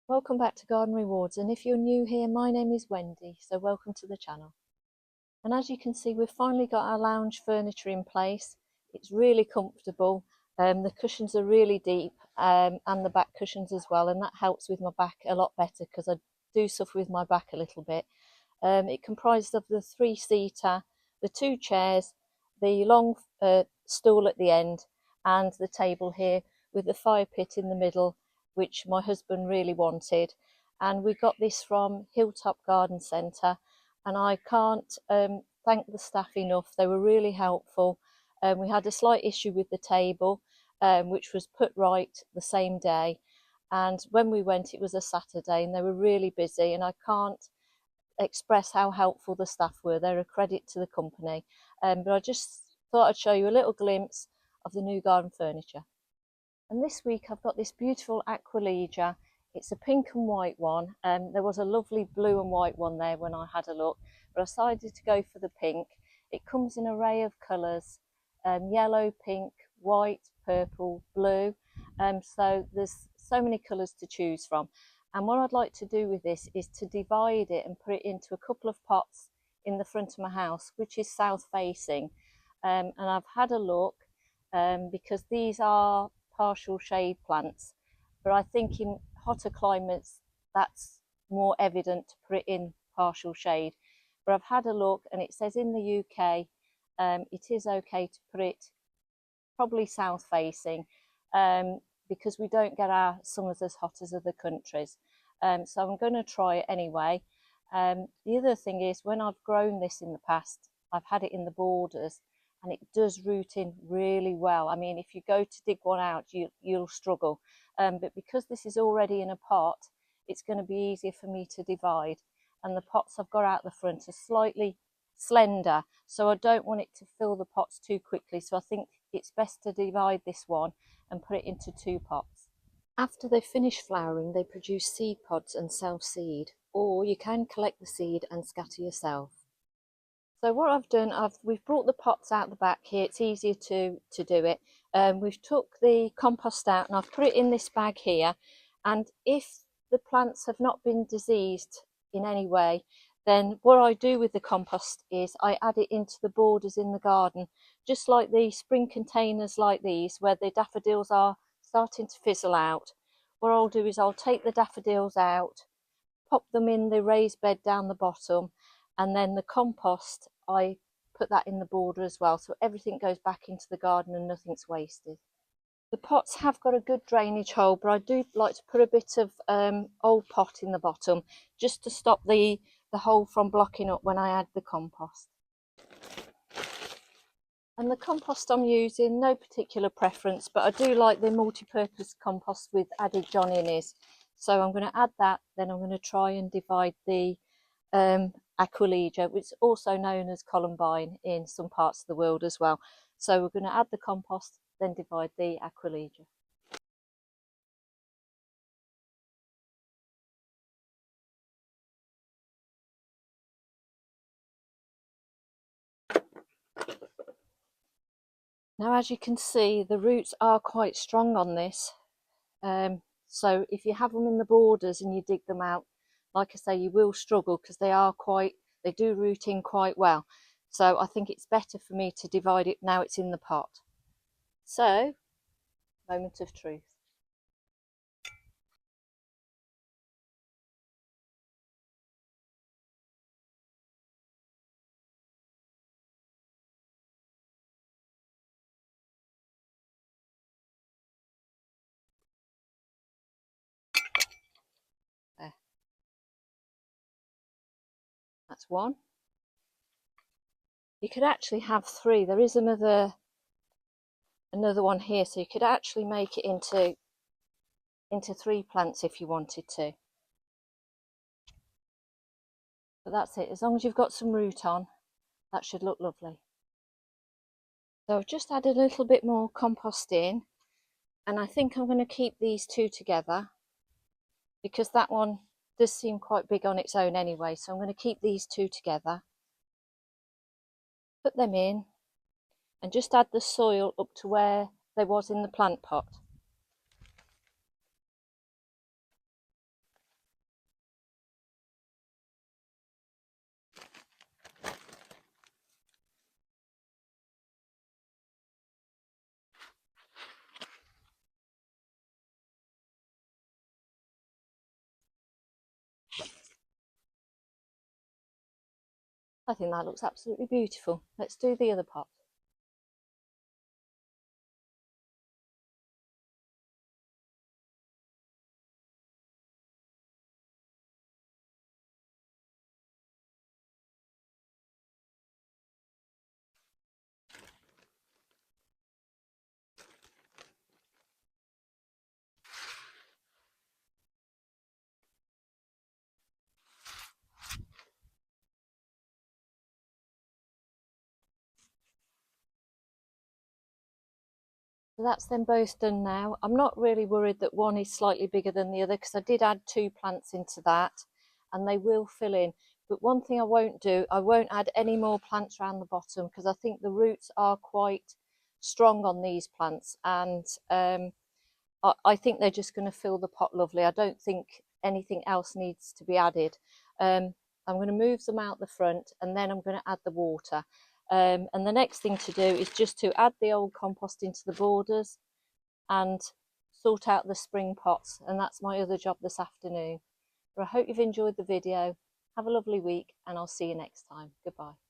Welcome back to Garden Rewards, and if you're new here, my name is Wendy, so welcome to the channel. And as you can see, we've finally got our lounge furniture in place. It's really comfortable, the cushions are really deep, and the back cushions as well, and that helps with my back a lot better because I do suffer with my back a little bit. It comprises of the three-seater, the two chairs, the long stool at the end, and the table here with the fire pit in the middle, which my husband really wanted. And we got this from Hilltop Garden Centre, and I can't thank the staff enough. They were really helpful. We had a slight issue with the table, which was put right the same day. And when we went, it was a Saturday, and they were really busy, and I can't express how helpful the staff were. They're a credit to the company. But I just thought I'd show you a little glimpse of the new garden furniture. And this week I've got this beautiful Aquilegia. It's a pink and white one. There was a lovely blue and white one there when I had a look, but I decided to go for the pink. It comes in an array of colours, yellow, pink, white, purple, blue. So there's so many colours to choose from. And what I'd like to do with this is to divide it and put it into a couple of pots in the front of my house, which is south facing. And I've had a look because these are partial shade plants, but I think in hotter climates that's more evident to put it in partial shade. But I've had a look and it says in the UK it is okay to put it probably south facing, because we don't get our summers as hot as other countries. So I'm going to try it anyway. The other thing is, when I've grown this in the past, I've had it in the borders, and it does root in really well. I mean, if you go to dig one out, you'll struggle. But because this is already in a pot, it's going to be easier for me to divide. And the pots I've got out the front are slightly slender, so I don't want it to fill the pots too quickly. So I think it's best to divide this one and put it into two pots. After they finish flowering, they produce seed pods and self-seed, or you can collect the seed and scatter yourself. So what I've done, we've brought the pots out the back here. It's easier to do it. We've took the compost out and I've put it in this bag here. And if the plants have not been diseased in any way, then what I do with the compost is I add it into the borders in the garden, just like the spring containers like these, where the daffodils are starting to fizzle out. What I'll do is I'll take the daffodils out, pop them in the raised bed down the bottom, and then the compost, I put that in the border as well, so everything goes back into the garden and nothing's wasted. The pots have got a good drainage hole, but I do like to put a bit of old pot in the bottom just to stop the hole from blocking up when I add the compost. And the compost I'm using, no particular preference, but I do like the multi-purpose compost with added John Innes. So I'm going to add that, then I'm going to try and divide the Aquilegia, which is also known as columbine in some parts of the world as well. So we're going to add the compost, then divide the Aquilegia. Now, as you can see, the roots are quite strong on this. So if you have them in the borders and you dig them out, like I say, you will struggle because they do root in quite well. So I think it's better for me to divide it now it's in the pot. So, moment of truth. There. That's one. You could actually have three. There is another one here, so you could actually make it into three plants if you wanted to. But that's it. As long as you've got some root on, that should look lovely. So I've just added a little bit more compost in, and I think I'm going to keep these two together because that one does seem quite big on its own anyway. So I'm going to keep these two together, put them in, and just add the soil up to where there was in the plant pot. I think that looks absolutely beautiful. Let's do the other pot. So that's them both done now. I'm not really worried that one is slightly bigger than the other because I did add 2 plants into that and they will fill in. But one thing I won't do, I won't add any more plants around the bottom because I think the roots are quite strong on these plants, and I think they're just going to fill the pot lovely. I don't think anything else needs to be added. I'm going to move them out the front and then I'm going to add the water. And the next thing to do is just to add the old compost into the borders and sort out the spring pots, and that's my other job this afternoon. But I hope you've enjoyed the video. Have a lovely week and I'll see you next time. Goodbye.